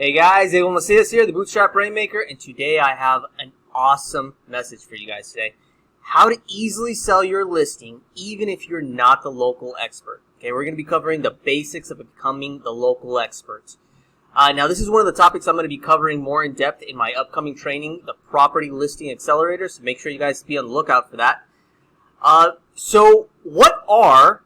Hey guys, Abel Macias here, the Bootstrap Rainmaker, and today I have an awesome message for you guys today. How to easily sell your listing even if you're not the local expert. Okay, we're going to be covering the basics of becoming the local expert. Now this is one of the topics I'm going to be covering more in depth in my upcoming training, the Property Listing Accelerator, so make sure you guys be on the lookout for that. So what are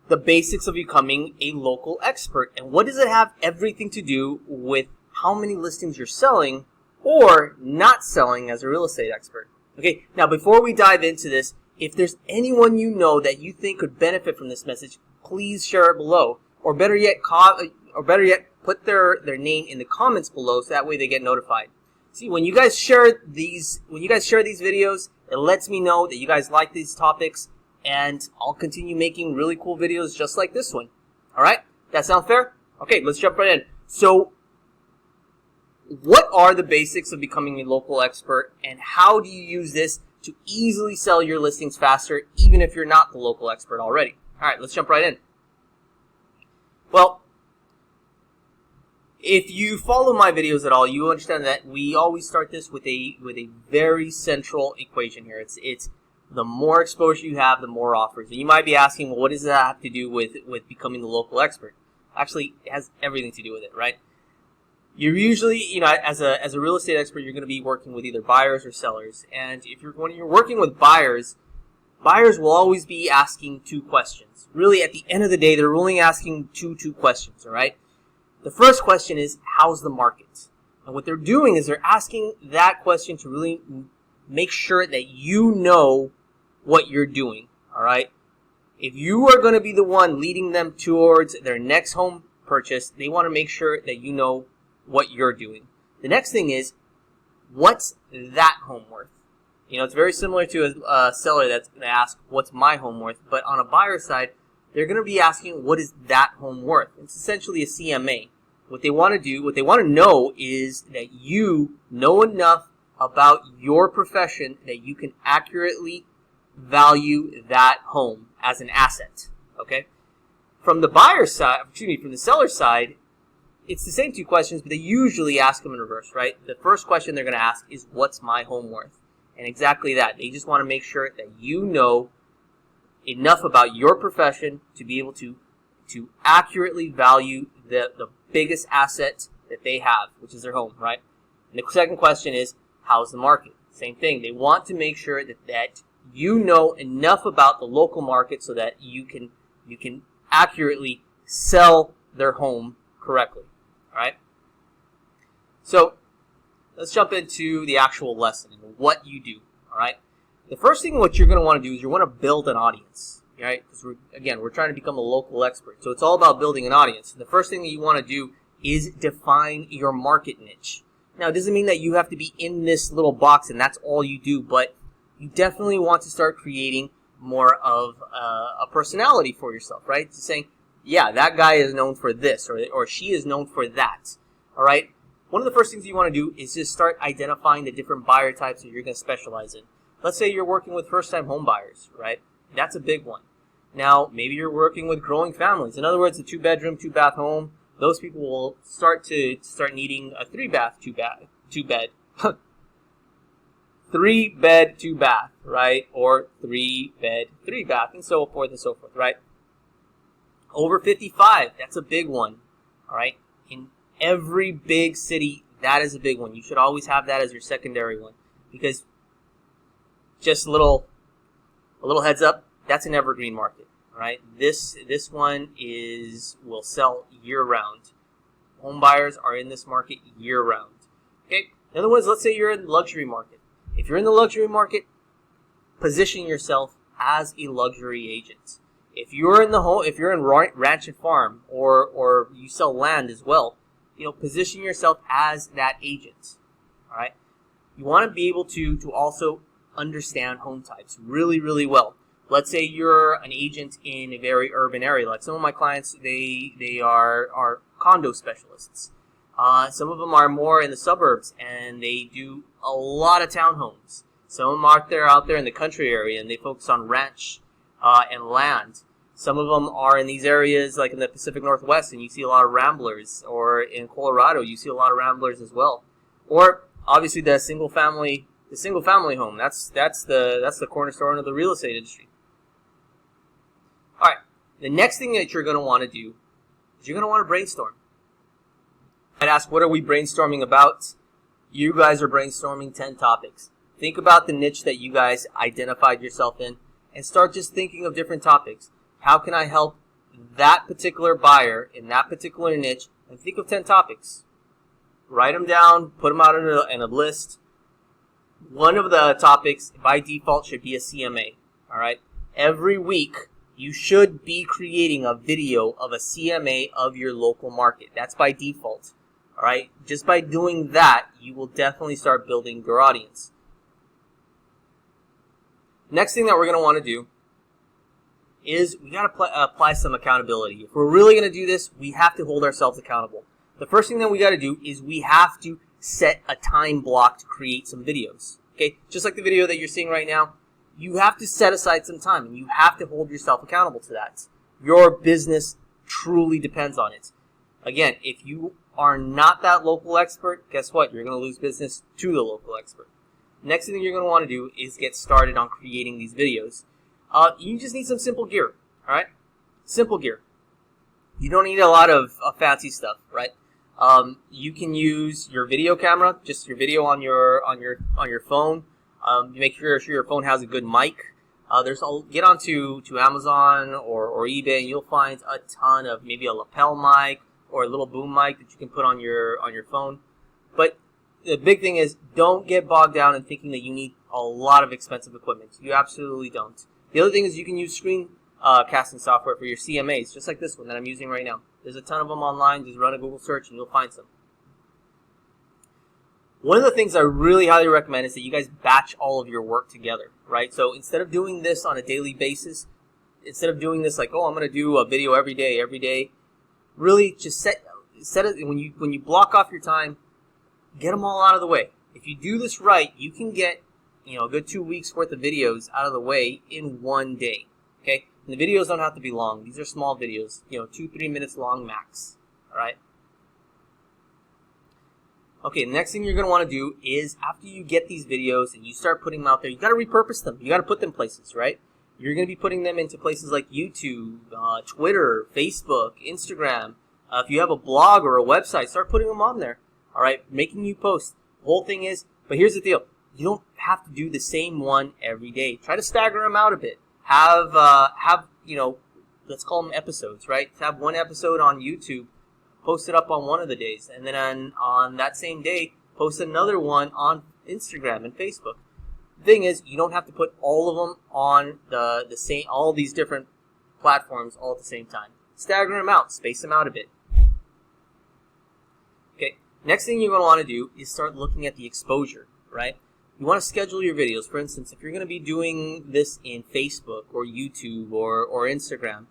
the basics of becoming a local expert, and what does it have everything to do with how many listings you're selling or not selling as a real estate expert? Okay, now before we dive into this, if there's anyone you know that you think could benefit from this message, please share it below, or better yet, put their name in the comments below so that way they get notified. See, when you guys share these videos, it lets me know that you guys like these topics, and I'll continue making really cool videos just like this one. All right? That sound fair? Okay, let's jump right in. So, what are the basics of becoming a local expert, and how do you use this to easily sell your listings faster, even if you're not the local expert already? All right, let's jump right in. Well, if you follow my videos at all, you understand that we always start this with a very central equation here. It's the more exposure you have, the more offers. And you might be asking, well, what does that have to do with becoming the local expert? Actually, it has everything to do with it, right? You're usually, as a real estate expert, you're going to be working with either buyers or sellers. And when you're working with buyers will always be asking two questions. Really, at the end of the day, they're only asking two questions, all right? The first question is, how's the market? And what they're doing is they're asking that question to really make sure that you know what you're doing, all right? If you are going to be the one leading them towards their next home purchase, they want to make sure that you know what you're doing. The next thing is, what's that home worth? It's very similar to a seller that's going to ask, what's my home worth? But on a buyer side, they're going to be asking, what is that home worth? It's essentially a CMA. What they want to do, what they want to know is that you know enough about your profession that you can accurately value that home as an asset, okay? From the buyer side, from the seller side, it's the same two questions, but they usually ask them in reverse, right? The first question they're going to ask is, what's my home worth? And exactly that. They just want to make sure that you know enough about your profession to be able to accurately value the biggest asset that they have, which is their home, right? And the second question is, how's the market? Same thing. They want to make sure that you know enough about the local market so that you can accurately sell their home correctly. All right? So let's jump into the actual lesson and what you do. All right? The first thing what you're going to want to do is you want to build an audience. Right? Because we're trying to become a local expert. So it's all about building an audience. And the first thing that you want to do is define your market niche. Now, it doesn't mean that you have to be in this little box and that's all you do, but you definitely want to start creating more of a personality for yourself, right? Just saying, yeah, that guy is known for this, or she is known for that, all right? One of the first things you want to do is just start identifying the different buyer types that you're going to specialize in. Let's say you're working with first-time home buyers, right? That's a big one. Now, maybe you're working with growing families. In other words, a 2-bedroom, 2-bath home. Those people will start needing a 3-bath, 2-bed. 3-bed, 2-bath, right? Or 3-bed, 3-bath, and so forth, right? Over 55, that's a big one, all right? In every big city, that is a big one. You should always have that as your secondary one, because just a little heads up, that's an evergreen market, all right? This one will sell year-round. Home buyers are in this market year-round, okay? The other one is, let's say you're in the luxury market. If you're in the luxury market, position yourself as a luxury agent. If you're in ranch and farm, or you sell land as well, position yourself as that agent. All right. You want to be able to also understand home types really, really well. Let's say you're an agent in a very urban area. Like some of my clients, they are condo specialists. Some of them are more in the suburbs, and they do a lot of townhomes. Some of them out there in the country area, and they focus on ranch and land. Some of them are in these areas, like in the Pacific Northwest, and you see a lot of ramblers. Or in Colorado, you see a lot of ramblers as well. Or obviously the single family home. That's the cornerstone of the real estate industry. All right. The next thing that you're going to want to do is you're going to want to brainstorm. I'd ask, what are we brainstorming about? You guys are brainstorming 10 topics. Think about the niche that you guys identified yourself in and start just thinking of different topics. How can I help that particular buyer in that particular niche? And think of 10 topics. Write them down, put them out in a list. One of the topics by default should be a CMA. All right. Every week, you should be creating a video of a CMA of your local market. That's by default. All right. Just by doing that, you will definitely start building your audience. Next thing that we're going to want to do is we got to apply some accountability. If we're really going to do this, we have to hold ourselves accountable. The first thing that we got to do is we have to set a time block to create some videos. Okay, just like the video that you're seeing right now, you have to set aside some time and you have to hold yourself accountable to that. Your business truly depends on it. Again, if you are not that local expert, guess what? You're going to lose business to the local expert. Next thing you're going to want to do is get started on creating these videos. You just need some simple gear, all right? Simple gear. You don't need a lot of fancy stuff, right? You can use your video camera, just your video on your phone. Make sure your phone has a good mic. Get onto Amazon or eBay, and you'll find a ton of maybe a lapel mic or a little boom mic that you can put on your phone. But the big thing is, don't get bogged down in thinking that you need a lot of expensive equipment. You absolutely don't. The other thing is you can use screen casting software for your CMAs, just like this one that I'm using right now. There's a ton of them online. Just run a Google search and you'll find some. One of the things I really highly recommend is that you guys batch all of your work together, right? So instead of doing this on a daily basis, instead of doing this like, oh, I'm going to do a video every day, really just set it when you block off your time, get them all out of the way. If you do this right, you can get a good 2 weeks worth of videos out of the way in one day. Okay, and the videos don't have to be long. These are small videos, 2-3 minutes long max. All right. Okay, the next thing you're going to want to do is after you get these videos and you start putting them out there, you got to repurpose them. You got to put them places, right? You're going to be putting them into places like YouTube, Twitter, Facebook, Instagram. If you have a blog or a website, start putting them on there. All right, making new posts. The whole thing is, but here's the deal. You don't have to do the same one every day. Try to stagger them out a bit. Have let's call them episodes, right? Have one episode on YouTube, post it up on one of the days, and then on that same day, post another one on Instagram and Facebook. The thing is, you don't have to put all of them on all these different platforms all at the same time. Stagger them out, space them out a bit. Okay, next thing you're going to want to do is start looking at the exposure, right? You want to schedule your videos. For instance, if you're going to be doing this in Facebook or YouTube or Instagram,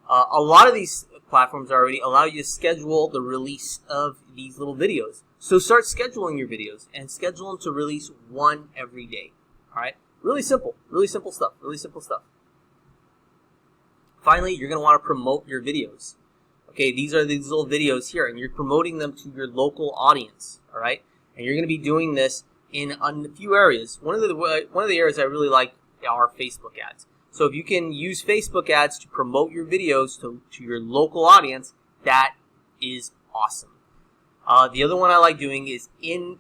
a lot of these platforms already allow you to schedule the release of these little videos. So start scheduling your videos and schedule them to release one every day. All right? Really simple stuff. Finally, you're going to want to promote your videos. Okay, these are these little videos here, and you're promoting them to your local audience. All right? And you're going to be doing this in a few areas. One of the areas I really like are Facebook ads. So if you can use Facebook ads to promote your videos to your local audience, that is awesome. The other one I like doing is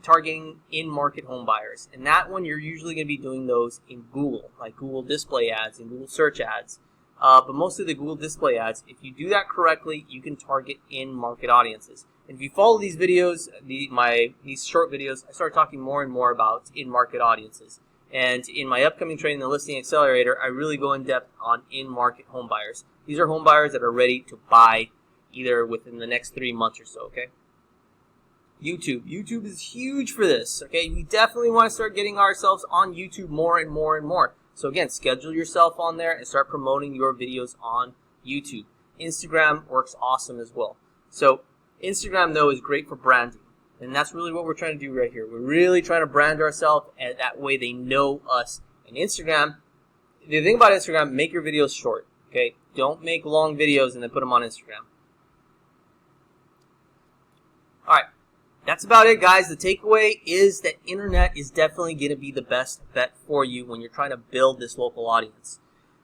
targeting in-market home buyers. And that one, you're usually going to be doing those in Google, like Google display ads and Google search ads. But most of the Google display ads, if you do that correctly, you can target in-market audiences. And if you follow these videos, these short videos, I start talking more and more about in-market audiences. And in my upcoming training, the Listing Accelerator, I really go in depth on in-market home buyers. These are home buyers that are ready to buy either within the next 3 months or so, okay? YouTube is huge for this, okay? We definitely want to start getting ourselves on YouTube more and more and more. So again, schedule yourself on there and start promoting your videos on YouTube. Instagram works awesome as well. So Instagram, though, is great for branding. And that's really what we're trying to do right here. We're really trying to brand ourselves, and that way they know us. And Instagram, the thing about Instagram, make your videos short. Okay, don't make long videos and then put them on Instagram. All right, that's about it, guys. The takeaway is that internet is definitely going to be the best bet for you when you're trying to build this local audience.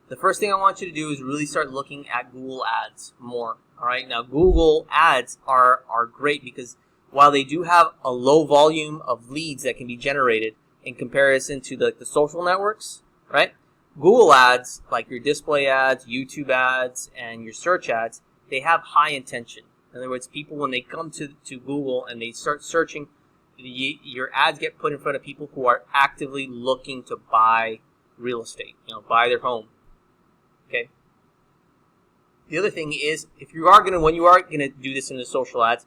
The first thing I want you to do is really start looking at Google Ads more. All right, now Google Ads are great because while they do have a low volume of leads that can be generated in comparison to the social networks, right? Google Ads, like your display ads, YouTube ads, and your search ads, they have high intention. In other words, people, when they come to Google and they start searching, your ads get put in front of people who are actively looking to buy real estate, buy their home. Okay. The other thing is, when you are gonna do this in the social ads,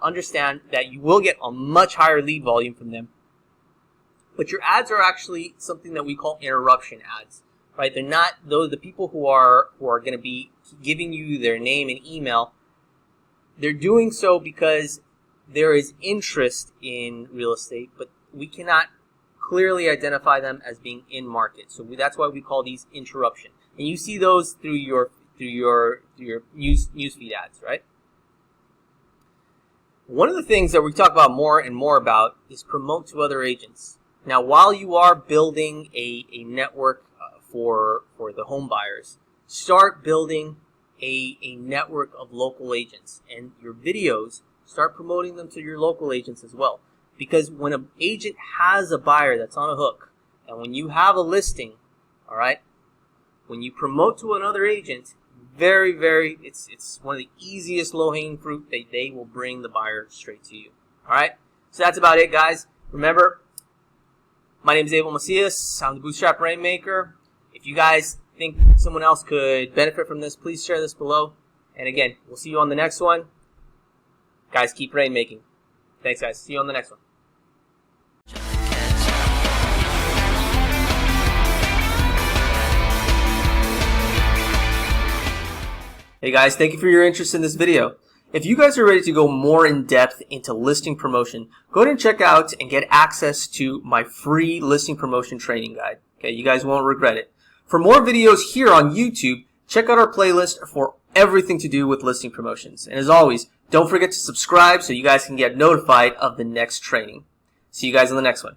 understand that you will get a much higher lead volume from them. But your ads are actually something that we call interruption ads, right? They're not the people who are going to be giving you their name and email. They're doing so because there is interest in real estate, but we cannot clearly identify them as being in market. So that's why we call these interruption. And you see those through your newsfeed ads, right? One of the things that we talk about more and more about is promote to other agents. Now, while you are building a network for the home buyers, start building a network of local agents, and your videos, start promoting them to your local agents as well. Because when an agent has a buyer that's on a hook, and when you have a listing, all right, when you promote to another agent, it's one of the easiest low-hanging fruit that they will bring the buyer straight to you. All right, so that's about it, guys. Remember, my name is Abel Macias. I'm the Bootstrap Rainmaker. If you guys think someone else could benefit from this, please share this below. And again, we'll see you on the next one. Guys, keep rainmaking. Thanks, guys. See you on the next one. Hey guys, thank you for your interest in this video. If you guys are ready to go more in depth into listing promotion, go ahead and check out and get access to my free listing promotion training guide. Okay, you guys won't regret it. For more videos here on YouTube, check out our playlist for everything to do with listing promotions. And as always, don't forget to subscribe so you guys can get notified of the next training. See you guys in the next one.